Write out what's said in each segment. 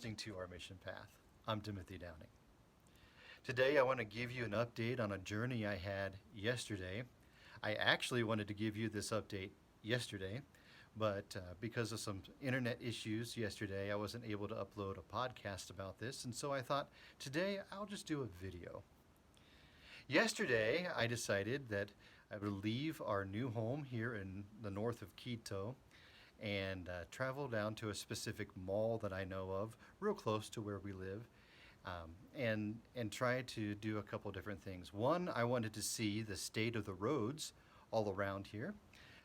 listening to Our Mission Path. I'm Timothy Downing. Today I want to give you an update on a journey I had yesterday. I actually wanted to give you this update yesterday, but because of some internet issues yesterday, I wasn't able to upload a podcast about this, and so I thought today I'll just do a video. Yesterday I decided that I would leave our new home here in the north of Quito and travel down to a specific mall that I know of, real close to where we live, and try to do a couple different things. One, I wanted to see the state of the roads all around here.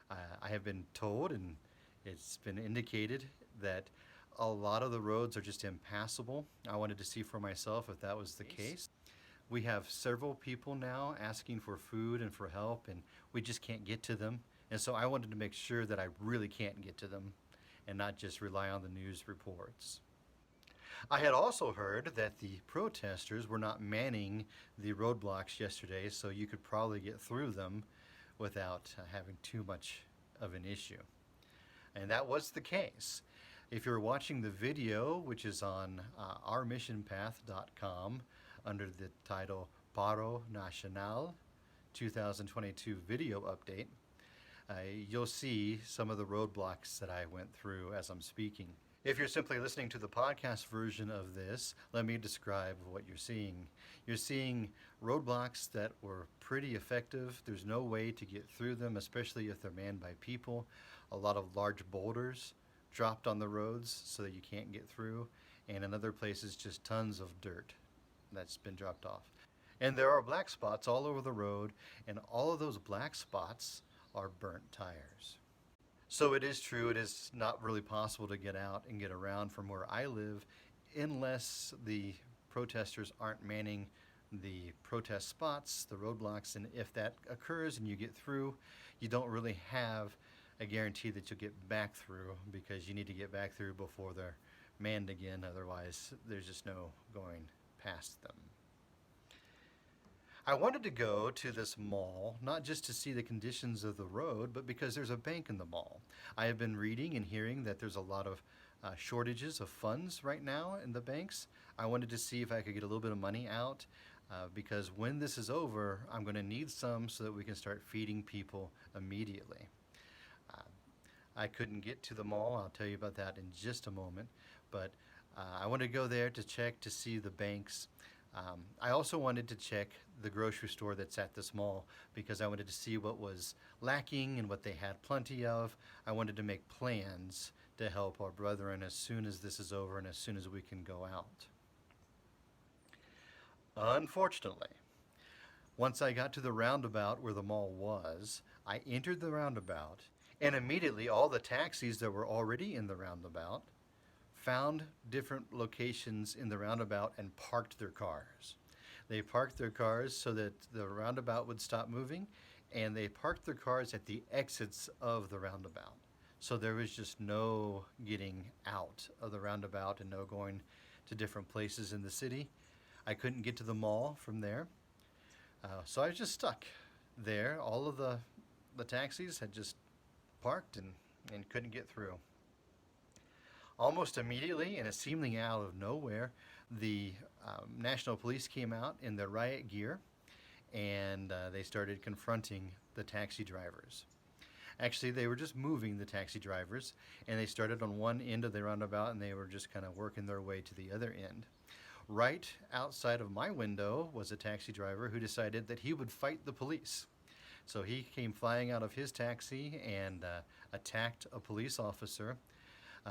I have been told, and it's been indicated, that a lot of the roads are just impassable. I wanted to see for myself if that was the case. We have several people now asking for food and for help, and we just can't get to them. And so I wanted to make sure that I really can't get to them and not just rely on the news reports. I had also heard that the protesters were not manning the roadblocks yesterday, so you could probably get through them without having too much of an issue. And that was the case. If you're watching the video, which is on ourmissionpath.com under the title Paro Nacional 2022 video update, you'll see some of the roadblocks that I went through as I'm speaking. If you're simply listening to the podcast version of this, let me describe what you're seeing. You're seeing roadblocks that were pretty effective. There's no way to get through them, especially if they're manned by people. A lot of large boulders dropped on the roads so that you can't get through, and in other places just tons of dirt that's been dropped off. And there are black spots all over the road, and all of those black spots are burnt tires. So it is true, it is not really possible to get out and get around from where I live unless the protesters aren't manning the protest spots, the roadblocks, and if that occurs and you get through, you don't really have a guarantee that you'll get back through, because you need to get back through before they're manned again, otherwise there's just no going past them. I wanted to go to this mall, not just to see the conditions of the road, but because there's a bank in the mall. I have been reading and hearing that there's a lot of shortages of funds right now in the banks. I wanted to see if I could get a little bit of money out, because when this is over, I'm going to need some so that we can start feeding people immediately. I couldn't get to the mall. I'll tell you about that in just a moment, but I want to go there to check to see the banks. I also wanted to check the grocery store that's at this mall, because I wanted to see what was lacking and what they had plenty of. I wanted to make plans to help our brethren as soon as this is over and as soon as we can go out. Unfortunately, once I got to the roundabout where the mall was, I entered the roundabout, and immediately all the taxis that were already in the roundabout found different locations in the roundabout and parked their cars. They parked their cars so that the roundabout would stop moving, and they parked their cars at the exits of the roundabout. So there was just no getting out of the roundabout and no going to different places in the city. I couldn't get to the mall from there. So I was just stuck there. All of the taxis had just parked and couldn't get through. Almost immediately, and seemingly out of nowhere, the National Police came out in their riot gear, and they started confronting the taxi drivers. Actually, they were just moving the taxi drivers, and they started on one end of the roundabout, and they were just kind of working their way to the other end. Right outside of my window was a taxi driver who decided that he would fight the police. So he came flying out of his taxi and attacked a police officer.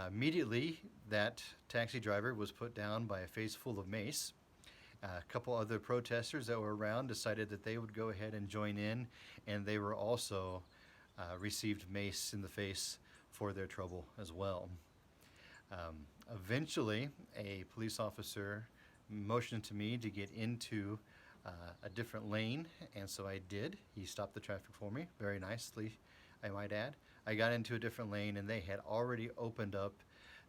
Immediately, that taxi driver was put down by a face full of mace. A couple other protesters that were around decided that they would go ahead and join in, and they were also received mace in the face for their trouble as well. Eventually, a police officer motioned to me to get into a different lane, and so I did. He stopped the traffic for me very nicely, I might add. I got into a different lane, and they had already opened up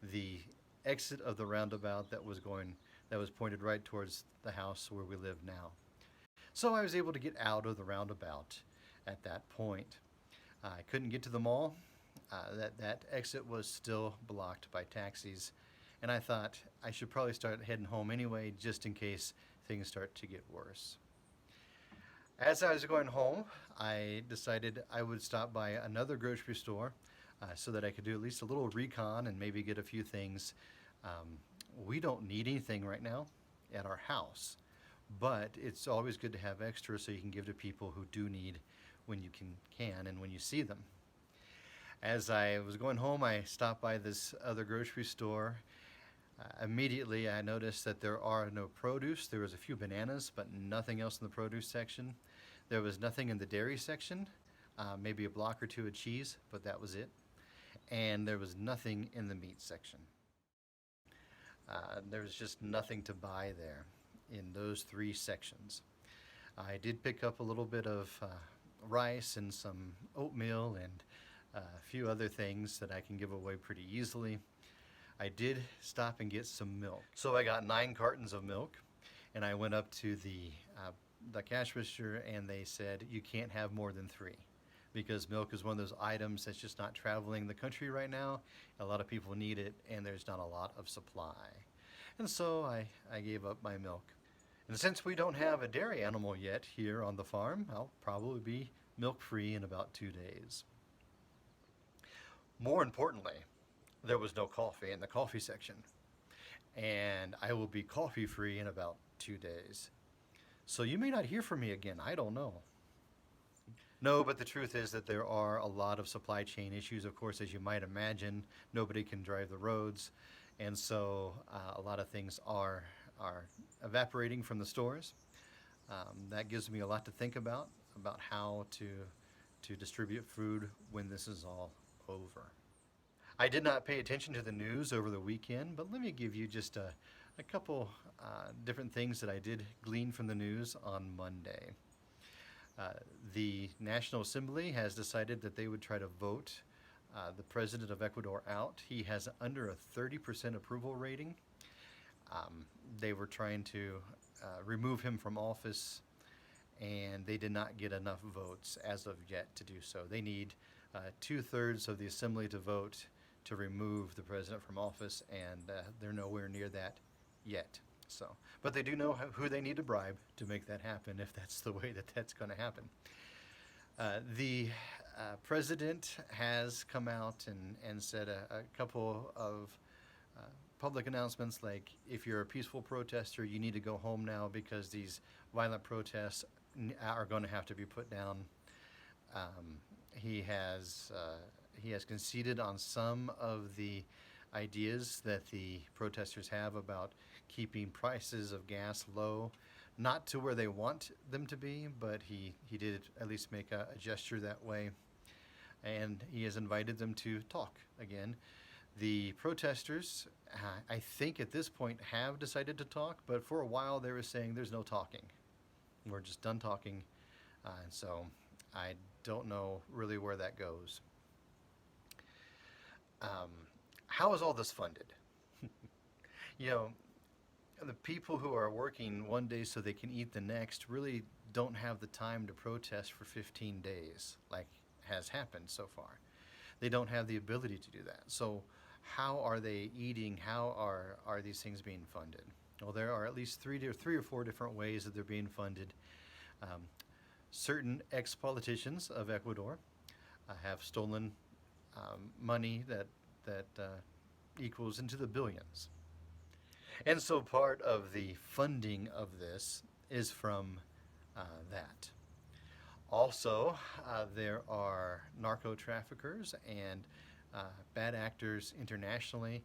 the exit of the roundabout that was pointed right towards the house where we live now. So I was able to get out of the roundabout at that point. I couldn't get to the mall. That exit was still blocked by taxis, and I thought I should probably start heading home anyway, just in case things start to get worse. As I was going home, I decided I would stop by another grocery store so that I could do at least a little recon and maybe get a few things. We don't need anything right now at our house, but it's always good to have extra so you can give to people who do need when you can and when you see them. As I was going home, I stopped by this other grocery store. Immediately, I noticed that there are no produce. There was a few bananas, but nothing else in the produce section. There was nothing in the dairy section, maybe a block or two of cheese, but that was it. And there was nothing in the meat section. There was just nothing to buy there in those three sections. I did pick up a little bit of rice and some oatmeal and a few other things that I can give away pretty easily. I did stop and get some milk. So I got 9 cartons of milk, and I went up to the cash register, and they said you can't have more than 3 because milk is one of those items that's just not traveling the country right now. A lot of people need it, and there's not a lot of supply. And so I gave up my milk. And since we don't have a dairy animal yet here on the farm, I'll probably be milk-free in about 2 days. More importantly, there was no coffee in the coffee section, and I will be coffee-free in about 2 days. So you may not hear from me again, I don't know. No, but the truth is that there are a lot of supply chain issues. Of course, as you might imagine, nobody can drive the roads, and so a lot of things are evaporating from the stores. That gives me a lot to think about how to distribute food when this is all over. I did not pay attention to the news over the weekend, but let me give you just a couple different things that I did glean from the news on Monday. The National Assembly has decided that they would try to vote the president of Ecuador out. He has under a 30% approval rating. They were trying to remove him from office, and they did not get enough votes as of yet to do so. They need 2/3 of the assembly to vote to remove the president from office, and they're nowhere near that yet. So, but they do know who they need to bribe to make that happen, if that's the way that that's going to happen. The president has come out and said a couple of public announcements, like if you're a peaceful protester, you need to go home now because these violent protests are going to have to be put down. He has conceded on some of the ideas that the protesters have about keeping prices of gas low, not to where they want them to be, but he did at least make a gesture that way. And he has invited them to talk again. The protesters, I think at this point, have decided to talk, but for a while they were saying there's no talking. We're just done talking. And so I don't know really where that goes. How is all this funded? You know, the people who are working one day so they can eat the next really don't have the time to protest for 15 days like has happened so far. They don't have the ability to do that. So how are they eating? How are these things being funded? Well, there are at least three or four different ways that they're being funded. Certain ex-politicians of Ecuador have stolen money that equals into the billions. And so part of the funding of this is from that. Also, there are narco traffickers and bad actors internationally.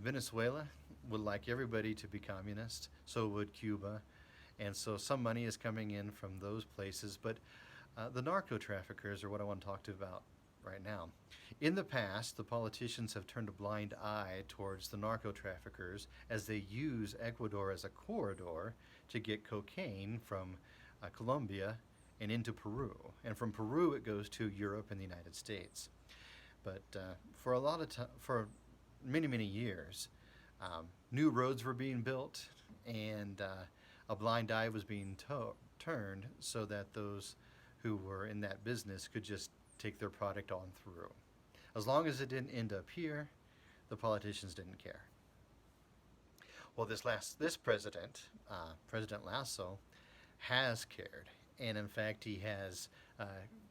Venezuela would like everybody to be communist, so would Cuba. And so some money is coming in from those places, but the narco traffickers are what I want to talk to about right now. In the past, the politicians have turned a blind eye towards the narco traffickers as they use Ecuador as a corridor to get cocaine from Colombia and into Peru. And from Peru, it goes to Europe and the United States. But for many, many years, new roads were being built, and a blind eye was being turned so that those who were in that business could just take their product on through. As long as it didn't end up here, the politicians didn't care. Well, this president, President Lasso, has cared, and in fact, he has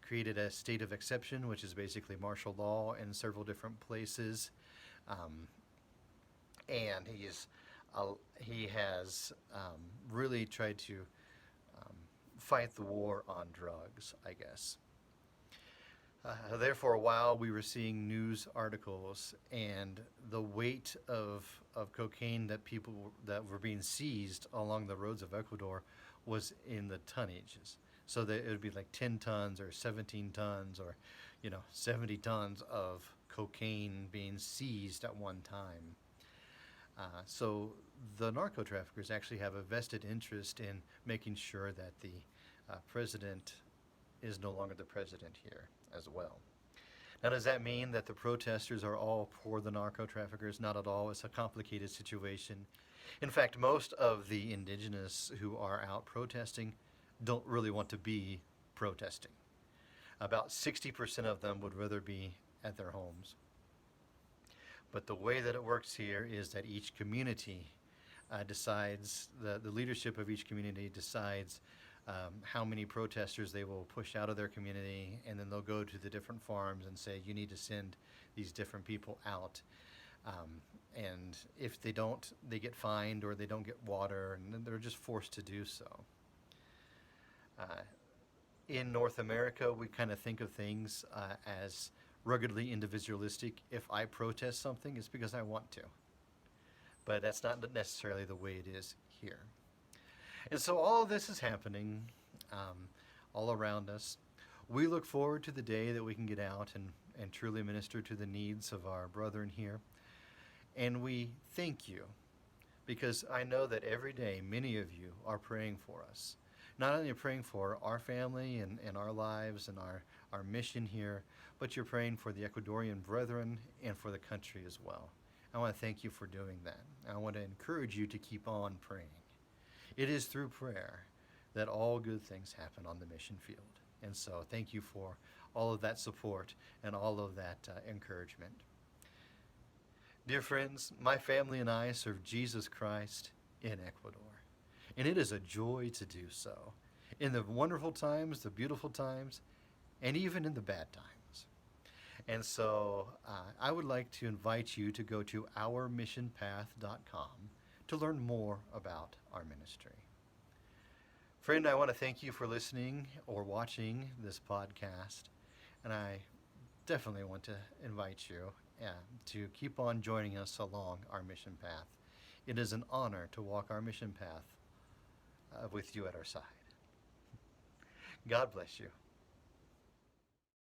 created a state of exception, which is basically martial law in several different places, um, and he has really tried to um, fight the war on drugs, I guess. There for a while, we were seeing news articles, and the weight of cocaine that were being seized along the roads of Ecuador was in the tonnages. So that it would be like 10 tons or 17 tons or, 70 tons of cocaine being seized at one time. So the narco traffickers actually have a vested interest in making sure that the president is no longer the president here as well. Now, does that mean that the protesters are all for the narco traffickers? Not at all. It's a complicated situation. In fact, most of the indigenous who are out protesting don't really want to be protesting. About 60% of them would rather be at their homes. But the way that it works here is that each community decides, the leadership of each community decides how many protesters they will push out of their community, and then they'll go to the different farms and say, you need to send these different people out. And if they don't, they get fined or they don't get water, and then they're just forced to do so. In North America, we kind of think of things as ruggedly individualistic. If I protest something, it's because I want to. But that's not necessarily the way it is here. And so all of this is happening all around us. We look forward to the day that we can get out and truly minister to the needs of our brethren here. And we thank you, because I know that every day many of you are praying for us. Not only praying for our family and our lives and our mission here, but you're praying for the Ecuadorian brethren and for the country as well. I want to thank you for doing that. I want to encourage you to keep on praying. It is through prayer that all good things happen on the mission field. And so thank you for all of that support and all of that encouragement. Dear friends, my family and I serve Jesus Christ in Ecuador. And it is a joy to do so. In the wonderful times, the beautiful times, and even in the bad times. And so I would like to invite you to go to ourmissionpath.com to learn more about our ministry. Friend, I want to thank you for listening or watching this podcast, and I definitely want to invite you to keep on joining us along our mission path. It is an honor to walk our mission path with you at our side. God bless you.